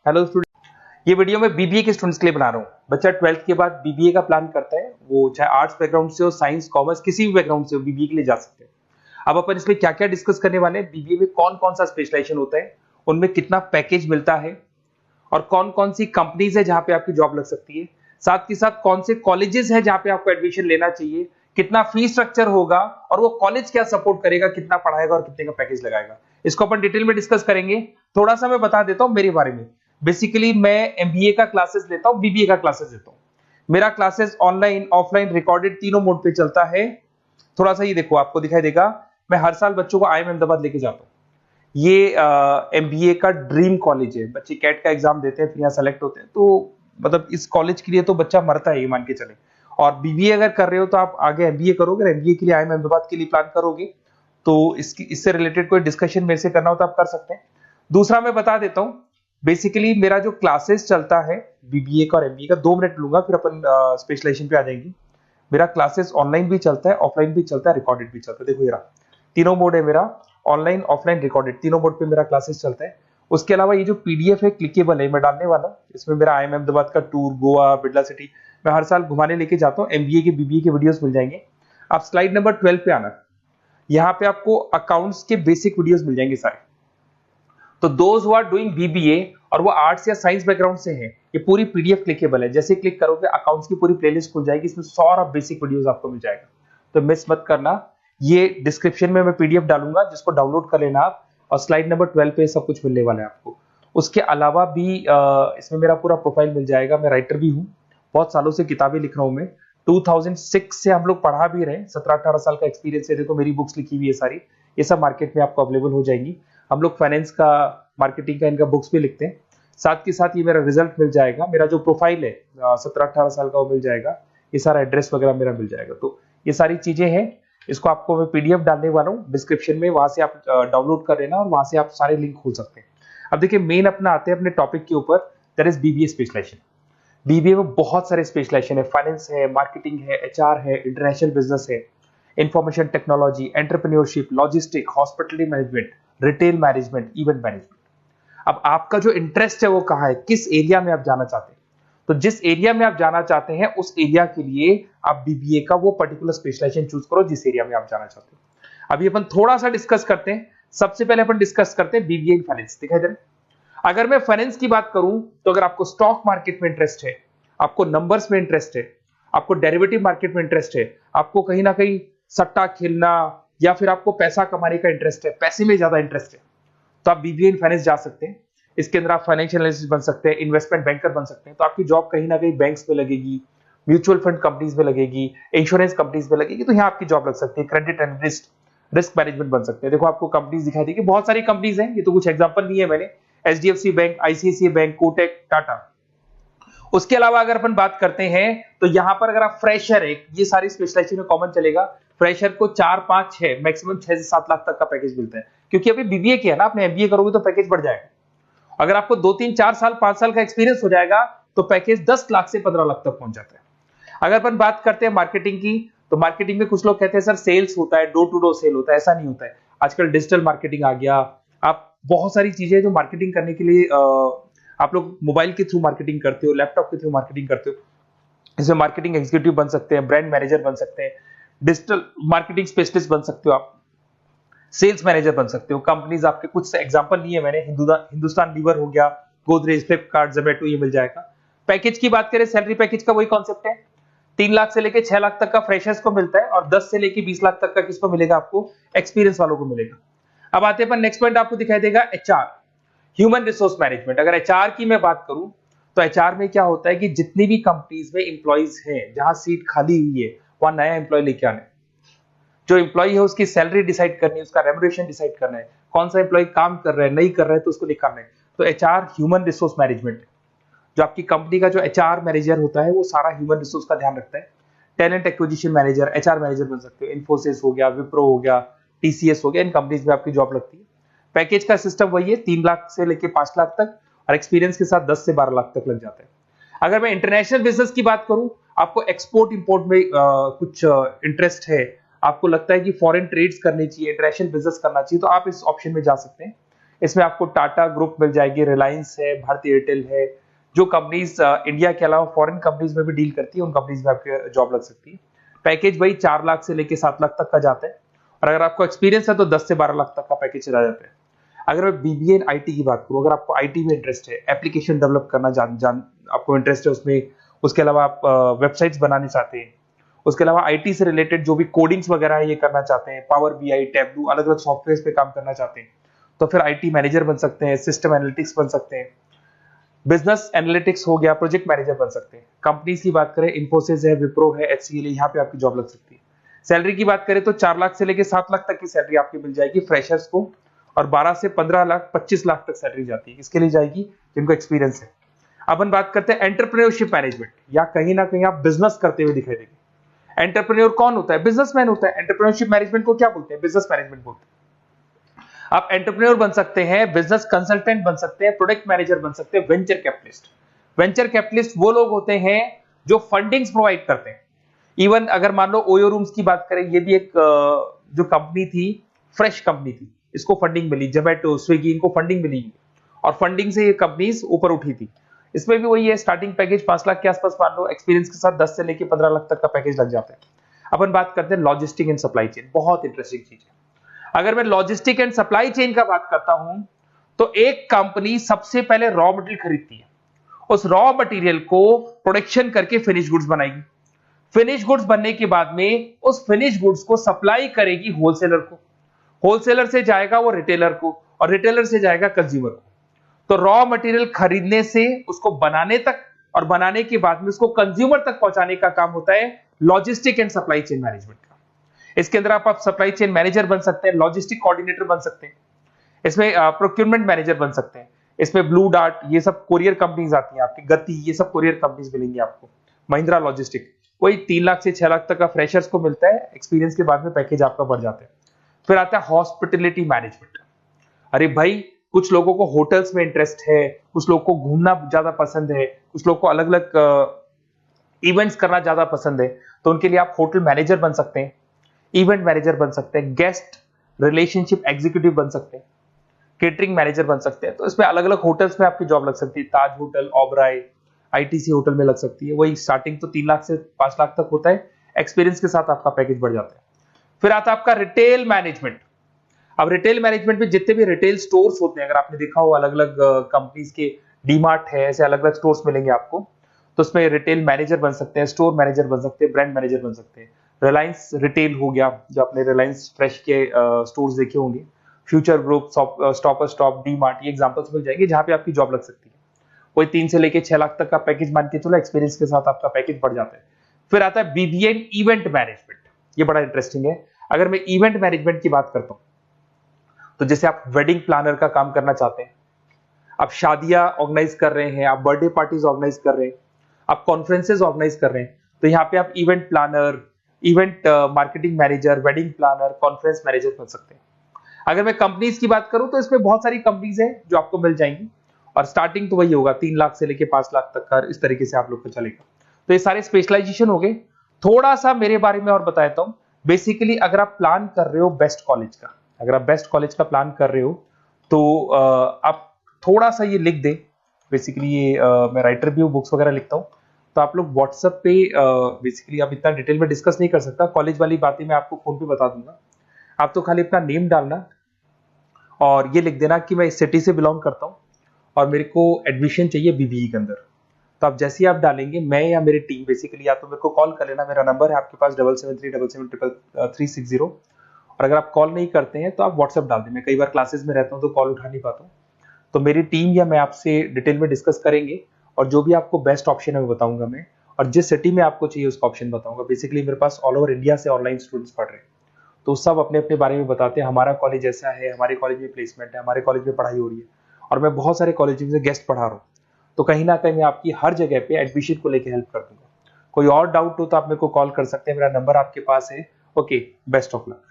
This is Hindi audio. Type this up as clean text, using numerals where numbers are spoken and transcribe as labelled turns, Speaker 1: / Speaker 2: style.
Speaker 1: हेलो स्टूडेंट, ये वीडियो मैं बीबीए के स्टूडेंट्स के लिए बना रहा हूँ। बच्चा 12th के बाद बीबीए का प्लान करता है, वो चाहे आर्ट्स बैकग्राउंड से हो, साइंस, कॉमर्स, किसी भी बैकग्राउंड से हो, बीबीए के लिए जा सकते हैं। अब अपन इसमें क्या क्या डिस्कस करने वाले हैं, बीबीए में कौन कौन सा स्पेशलाइजेशन होता है, उनमें कितना पैकेज मिलता है और कौन कौन सी कंपनीज है जहां पे आपकी जॉब लग सकती है, साथ के साथ कौन से कॉलेजेस है जहां पे आपको एडमिशन लेना चाहिए, कितना फी स्ट्रक्चर होगा और वो कॉलेज क्या सपोर्ट करेगा, कितना पढ़ाएगा और कितने का पैकेज लगाएगा, इसको अपन डिटेल में डिस्कस करेंगे। थोड़ा सा मैं बता देता हूं मेरे बारे में। बेसिकली मैं एमबीए का क्लासेस लेता हूं, बीबीए का क्लासेस लेता हूं। मेरा क्लासेस ऑनलाइन, ऑफलाइन, रिकॉर्डेड तीनों मोड पे चलता है। थोड़ा सा ये देखो, आपको दिखाई देगा, मैं हर साल बच्चों को आईएम अहमदाबाद लेके जाता हूँ। ये एमबीए का ड्रीम कॉलेज है। बच्चे कैट का एग्जाम देते हैं, फिर यहाँ सेलेक्ट होते हैं, तो मतलब इस कॉलेज के लिए तो बच्चा मरता है, ये मान के चले। और बीबीए अगर कर रहे हो तो आप आगे एमबीए करोगे, एमबीए के लिए आईएम अहमदाबाद के लिए प्लान करोगे, तो इससे रिलेटेड कोई डिस्कशन मेरे से करना हो तो आप कर सकते हैं। दूसरा मैं बता देता हूँ, बेसिकली मेरा जो क्लासेस चलता है बीबीए का और एमबीए का, 2 मिनट लूंगा फिर अपन स्पेशलाइजेशन पे आ जाएंगे। मेरा क्लासेस ऑनलाइन भी चलता है, ऑफलाइन भी चलता है, रिकॉर्डेड भी चलता है। देखो ये रहा, तीनों मोड है मेरा, ऑनलाइन, ऑफलाइन, रिकॉर्डेड, तीनों मोड पे मेरा क्लासेस चलता है। उसके अलावा ये जो पीडीएफ है क्लिकेबल है, मैं डालने वाला हूँ। इसमें मेरा आईएम अहमदाबाद का टूर, गोवा, बिरला सिटी, मैं हर साल घुमाने लेके जाता हूँ। एमबीए के, बीबीए के वीडियोस मिल जाएंगे। आप स्लाइड नंबर 12 पे आना, यहाँ पे आपको अकाउंट्स के बेसिक वीडियोस मिल जाएंगे सारे। तो those who are doing BBA और वो आर्ट्स या साइंस बैकग्राउंड से हैं, ये पूरी पीडीएफ क्लिकेबल है। जैसे क्लिक करोगे अकाउंट्स की पूरी प्लेलिस्ट खुल जाएगी, इसमें सारा बेसिक वीडियोस आपको मिल जाएगा, तो मिस मत करना। ये डिस्क्रिप्शन में मैं पीडीएफ डालूंगा, जिसको डाउनलोड कर लेना आप, और स्लाइड नंबर 12 पे सब कुछ मिलने वाला है आपको। उसके अलावा भी इसमें मेरा पूरा प्रोफाइल मिल जाएगा। मैं राइटर भी हूँ, बहुत सालों से किताबें लिख रहा हूँ मैं। 2006 से हम लोग पढ़ा भी रहे, 17-18 साल का एक्सपीरियंस है। देखो मेरी बुक्स लिखी हुई है सारी, ये सब मार्केट में आपको अवेलेबल हो जाएंगी। हम लोग फाइनेंस का, मार्केटिंग का, इनका बुक्स भी लिखते हैं। साथ के साथ ये मेरा रिजल्ट मिल जाएगा, मेरा जो प्रोफाइल है 17-18 साल का वो मिल जाएगा, ये सारा एड्रेस वगैरह मेरा मिल जाएगा। तो ये सारी चीजें हैं, इसको आपको मैं पीडीएफ डालने वाला हूँ डिस्क्रिप्शन में, वहां से आप डाउनलोड कर लेना और वहां से आप सारे लिंक खोल सकते हैं। अब देखिए मेन अपना आते हैं अपने टॉपिक के ऊपर, that is BBA specialization. BBA में बहुत सारे स्पेशलाइजेशन है, फाइनेंस है, मार्केटिंग है, एचआर है, इंटरनेशनल बिजनेस है, information technology, entrepreneurship, logistic, hospitality management, retail management, event management. अब आपका जो इंटरेस्ट है वो कहाँ है, किस एरिया में आप जाना चाहते हैं, तो जिस एरिया में आप जाना चाहते हैं उस एरिया के लिए आप बीबीए का वो पर्टिकुलर स्पेशलाइजेशन चूज करो जिस एरिया में आप जाना चाहते हो। अभी अपन थोड़ा सा डिस्कस करते हैं। सबसे पहले अपन डिस्कस करते हैं बीबीए इन फाइनेंस। दिखाई दे रहा है? अगर मैं फाइनेंस की बात करूं तो अगर आपको स्टॉक मार्केट में इंटरेस्ट है, आपको नंबर्स में इंटरेस्ट है, आपको डेरिवेटिव मार्केट में इंटरेस्ट है, आपको कहीं ना कहीं सट्टा खेलना या फिर आपको पैसा कमाने का इंटरेस्ट है, पैसे में ज्यादा इंटरेस्ट है, तो आप बीबीए इन फाइनेंस जा सकते हैं। इसके अंदर आप फाइनेंशियल एनालिस्ट बन सकते हैं, इन्वेस्टमेंट बैंकर बन सकते हैं। तो आपकी जॉब कहीं ना कहीं बैंक्स में लगेगी, म्यूचुअल फंड कंपनीज में लगेगी, इंश्योरेंस कंपनीज में लगेगी, तो यहाँ आपकी जॉब लग सकती है। क्रेडिट एनालिस्ट, रिस्क मैनेजमेंट बन सकते हैं। देखो आपको कंपनीज दिखाई देगी, बहुत सारी कंपनीज हैं, ये तो कुछ एग्जांपल नहीं है मैंने, HDFC bank, ICICI bank, Kotak, Tata. उसके अलावा अगर अपन बात करते हैं तो यहाँ पर अगर आप फ्रेशर है, ये सारी स्पेशलाइजेशन में कॉमन चलेगा, फ्रेशर को 4, 5, 6, मैक्सिमम 6 से 7 लाख तक का पैकेज मिलता है। क्योंकि अभी बीबीए किया ना आपने, एमबीए करोगे तो पैकेज बढ़ जाएगा। अगर आपको 2, 3, 4 साल, 5 साल का एक्सपीरियंस हो जाएगा तो पैकेज 10 लाख से 15 लाख तक पहुंच जाता है। अगर अपन बात करते हैं मार्केटिंग की, तो मार्केटिंग में कुछ लोग कहते हैं सर सेल्स होता है, डोर टू डोर सेल होता है, ऐसा नहीं होता है। आजकल डिजिटल मार्केटिंग आ गया, आप बहुत सारी चीजें जो मार्केटिंग करने के लिए आप लोग मोबाइल के थ्रू मार्केटिंग करते हो, लैपटॉप के थ्रू मार्केटिंग करते हो। इसमें मार्केटिंग एग्जीक्यूटिव बन सकते हैं, ब्रांड मैनेजर बन सकते हैं, डिजिटल मार्केटिंग स्पेशलिस्ट बन सकते हो, आप सेल्स मैनेजर बन सकते हो। कंपनीज आपके कुछ एग्जांपल लिए मैंने, हिंदुस्तान लीवर हो गया, गोदरेज, फ्लिपकार्ट, जोमेटो, ये मिल जाएगा। पैकेज की बात करें, सैलरी पैकेज का वही कॉन्सेप्ट है, 3 लाख से लेके 6 लाख तक का फ्रेशर्स को मिलता है, और 10 से लेके 20 लाख तक का किसको मिलेगा, आपको एक्सपीरियंस वालों को मिलेगा। अब आते हैं नेक्स्ट पॉइंट, आपको दिखाई देगा एचआर, ह्यूमन रिसोर्स मैनेजमेंट। अगर एचआर की मैं बात करूं तो एचआर में क्या होता है कि जितनी भी कंपनीज में इंप्लॉइज हैं, जहां सीट खाली हुई है वहां नया इंप्लॉय लेके आना है। जो इंप्लॉय है उसकी सैलरी डिसाइड करनी है, उसका रेम्युनरेशन डिसाइड करना है, कौन सा इंप्लॉय काम कर रहा है, नहीं कर रहा है तो उसको निकालना है। तो एचआर ह्यूमन रिसोर्स मैनेजमेंट है। जो आपकी कंपनी का जो एचआर मैनेजर होता है वो सारा ह्यूमन रिसोर्स का ध्यान रखता है। Talent acquisition manager, HR manager बन सकते हो। इन्फोसिस हो गया, विप्रो हो गया, टीसीएस हो गया, इन कंपनीज में आपकी जॉब लगती है। पैकेज का सिस्टम वही है, 3 लाख से लेके 5 लाख तक, और एक्सपीरियंस के साथ 10 से 12 लाख तक लग जाता है। अगर मैं इंटरनेशनल बिजनेस की बात करूं, आपको एक्सपोर्ट इंपोर्ट में कुछ इंटरेस्ट है, आपको लगता है कि फॉरेन ट्रेड्स करनी चाहिए, इंटरनेशनल बिजनेस करना चाहिए, तो आप इस ऑप्शन में जा सकते हैं। इसमें आपको टाटा ग्रुप मिल जाएगी, रिलायंस है, भारती एयरटेल है, जो कंपनीज इंडिया के अलावा फॉरेन कंपनीज में भी डील करती है, उन कंपनीज में आपकी जॉब लग सकती है। पैकेज वही 4 लाख से लेके 7 लाख तक का जाता है, और अगर आपको एक्सपीरियंस है तो 10 से 12 लाख तक का पैकेज चला जाता है। अगर मैं बीबीए इन आईटी की बात करूं, अगर आपको आईटी में इंटरेस्ट है, एप्लीकेशन डेवलप करना आपको इंटरेस्ट है उसमें, उसके अलावा आप वेबसाइट्स बनाने चाहते हैं, उसके अलावा आईटी से रिलेटेड जो भी कोडिंग्स वगैरह है ये करना चाहते हैं, पावर बीआई, टैबलू, अलग अलग सॉफ्टवेयर पे काम करना चाहते हैं, तो फिर आईटी मैनेजर बन सकते हैं, सिस्टम एनालिटिक्स बन सकते हैं, बिजनेस एनालिटिक्स हो गया, प्रोजेक्ट मैनेजर बन सकते हैं। कंपनीज की बात करें, इन्फोसिस है, विप्रो है, एचसीएल है, यहाँ पे आपकी जॉब लग सकती है। सैलरी की बात करें तो 4 लाख से लेके 7 लाख तक की सैलरी आपकी मिल जाएगी फ्रेशर्स को, और 12 से 15 लाख 25 लाख तक सैलरी जाती है, इसके लिए जाएगी जिनको एक्सपीरियंस है। अब हम बात करते हैं एंटरप्रेन्योरशिप मैनेजमेंट, या कहीं ना कहीं आप बिजनेस करते हुए दिखाई देंगे। एंटरप्रेन्योर कौन होता है? बिजनेसमैन होता है। एंटरप्रेन्योरशिप मैनेजमेंट को क्या बोलते हैं? बिजनेस मैनेजमेंट बोलते हैं। आप एंटरप्रेन्योर बन सकते हैं, बिजनेस कंसल्टेंट बन सकते हैं, प्रोडक्ट मैनेजर बन सकते हैं, वेंचर कैपिटलिस्ट। वेंचर कैपिटलिस्ट वो लोग होते हैं जो फंडिंग्स प्रोवाइड करते हैं। इवन अगर मान लो ओयो रूम्स की बात करें, ये भी एक जो कंपनी थी, फ्रेश कंपनी थी, इसको फंडिंग मिली, जोमेटो, स्विगी, इनको फंडिंग मिली, और फंडिंग से ये कंपनीज ऊपर उठी थी। इसमें भी वही है, स्टार्टिंग पैकेज 5 लाख के आसपास मान लो, एक्सपीरियंस के साथ 10 से लेके 15 लाख तक का पैकेज लग जाता है। अपन बात करते हैं लॉजिस्टिक एंड सप्लाई चेन, बहुत इंटरेस्टिंग चीज है। अगर मैं लॉजिस्टिक एंड सप्लाई चेन का बात करता हूं, तो एक कंपनी सबसे पहले रॉ मटेरियल खरीदती है, उस रॉ मटेरियल को प्रोडक्शन करके फिनिश गुड्स बनाएगी, फिनिश गुड्स बनने के बाद में उस फिनिश गुड्स को सप्लाई करेगी होलसेलर को, होलसेलर से जाएगा वो रिटेलर को, और रिटेलर से जाएगा कंज्यूमर को। तो रॉ मटेरियल खरीदने से उसको बनाने तक, और बनाने के बाद में उसको कंज्यूमर तक पहुंचाने का काम होता है logistic and supply chain management का। इसके अंदर आप सप्लाई चेन मैनेजर बन सकते हैं, लॉजिस्टिक कोऑर्डिनेटर बन सकते हैं, इसमें प्रोक्योरमेंट मैनेजर बन सकते हैं, इसमें ब्लू डार्ट, ये सब कोरियर कंपनीज आती हैं आपकी, गति, ये सब कोरियर कंपनीज मिलेंगी आपको, महिंद्रा लॉजिस्टिक, कोई 3 लाख से 6 लाख तक का फ्रेशर्स को मिलता है, एक्सपीरियंस के बाद में पैकेज आपका बढ़ जाता है। फिर आता है हॉस्पिटलिटी मैनेजमेंट। अरे भाई, कुछ लोगों को होटल्स में इंटरेस्ट है, कुछ लोगों को घूमना ज्यादा पसंद है, कुछ लोगों को अलग अलग इवेंट्स करना ज्यादा पसंद है, तो उनके लिए आप होटल मैनेजर बन सकते हैं, इवेंट मैनेजर बन सकते हैं, गेस्ट रिलेशनशिप एग्जीक्यूटिव बन सकते हैं, केटरिंग मैनेजर बन सकते हैं। तो इसमें अलग अलग होटल्स में आपकी जॉब लग सकती है, ताज होटल, ओबराय, आईटीसी होटल में लग सकती है। वही स्टार्टिंग तो 3 लाख से 5 लाख तक होता है, एक्सपीरियंस के साथ आपका पैकेज बढ़ जाता है। फिर आता है आपका रिटेल मैनेजमेंट। अब रिटेल मैनेजमेंट में जितने भी रिटेल स्टोर्स होते हैं, अगर आपने देखा हो अलग अलग कंपनीज के, डीमार्ट है, ऐसे अलग अलग स्टोर्स मिलेंगे आपको, तो उसमें रिटेल मैनेजर बन सकते हैं, स्टोर मैनेजर बन सकते हैं, ब्रांड मैनेजर बन सकते हैं। रिलायंस रिटेल हो गया, जो आपने रिलायंस फ्रेश के स्टोर्स देखे होंगे, future group, stop stop, DMart, ये एग्जांपल्स मिल जाएंगे जहां पे आपकी जॉब लग सकती है। कोई 3 से लेके 6 लाख तक का पैकेज मान के चलो, एक्सपीरियंस के साथ आपका पैकेज बढ़ जाता है। फिर आता है बीबीए इवेंट मैनेजमेंट, ये बड़ा इंटरेस्टिंग है। अगर मैं इवेंट मैनेजमेंट की बात करता हूं, तो जैसे आप वेडिंग प्लानर का काम करना चाहते हैं, आप शादियां ऑर्गेनाइज कर रहे हैं, आप बर्थडे पार्टीज ऑर्गेनाइज कर रहे हैं, आप कॉन्फ्रेंसेज ऑर्गेनाइज कर रहे हैं, तो यहाँ पे आप event planner, event marketing manager, wedding planner, conference manager बन सकते हैं। अगर मैं कंपनीज की बात करूं, तो इसमें बहुत सारी कंपनीज हैं जो आपको मिल जाएंगी, और स्टार्टिंग तो वही होगा 3 लाख से लेके 5 लाख तक का, इस तरीके से आप लोग को चलेगा। तो ये सारे स्पेशलाइजेशन हो गए। थोड़ा सा मेरे बारे में और बता देता हूं। बेसिकली अगर आप प्लान कर रहे हो बेस्ट कॉलेज का, अगर आप बेस्ट कॉलेज का प्लान कर रहे हो, तो आप थोड़ा सा ये लिख दे। बेसिकली ये मैं राइटर भी हूँ, बुक्स वगैरह लिखता हूँ, तो आप लोग व्हाट्सएप पे, बेसिकली आप इतना डिटेल में डिस्कस नहीं कर सकता, कॉलेज वाली बातें मैं आपको फोन पे बता दूंगा। आप तो खाली अपना नेम डालना और ये लिख देना कि मैं इस सिटी से बिलोंग करता हूँ और मेरे को एडमिशन चाहिए बीबीई के अंदर। तो आप जैसे ही आप डालेंगे, मैं या मेरी टीम बेसिकली, या तो मेरे को कॉल कर लेना, मेरा नंबर है आपके पास 7737733360। और अगर आप कॉल नहीं करते हैं तो आप व्हाट्सएप डाल दें। मैं कई बार क्लासेस में रहता हूँ तो कॉल उठा नहीं पाता हूँ, तो मेरी टीम या मैं आपसे डिटेल में डिस्कस करेंगे, और जो भी आपको बेस्ट ऑप्शन है वो बताऊंगा मैं, और जिस सिटी में आपको चाहिए उसका ऑप्शन बताऊंगा। बेसिकली मेरे पास ऑल ओवर इंडिया से ऑनलाइन स्टूडेंट्स पढ़ रहे हैं, तो सब अपने अपने बारे में बताते हैं, हमारा कॉलेज ऐसा है, हमारे कॉलेज में प्लेसमेंट है, हमारे कॉलेज में पढ़ाई हो रही है, और मैं बहुत सारे कॉलेज में गेस्ट पढ़ा रहा हूँ। तो कहीं ना कहीं मैं आपकी हर जगह पे एडमिशन को लेकर हेल्प कर दूंगा। कोई और डाउट हो तो आप मेरे को कॉल कर सकते हैं, मेरा नंबर आपके पास है। Okay, best of luck.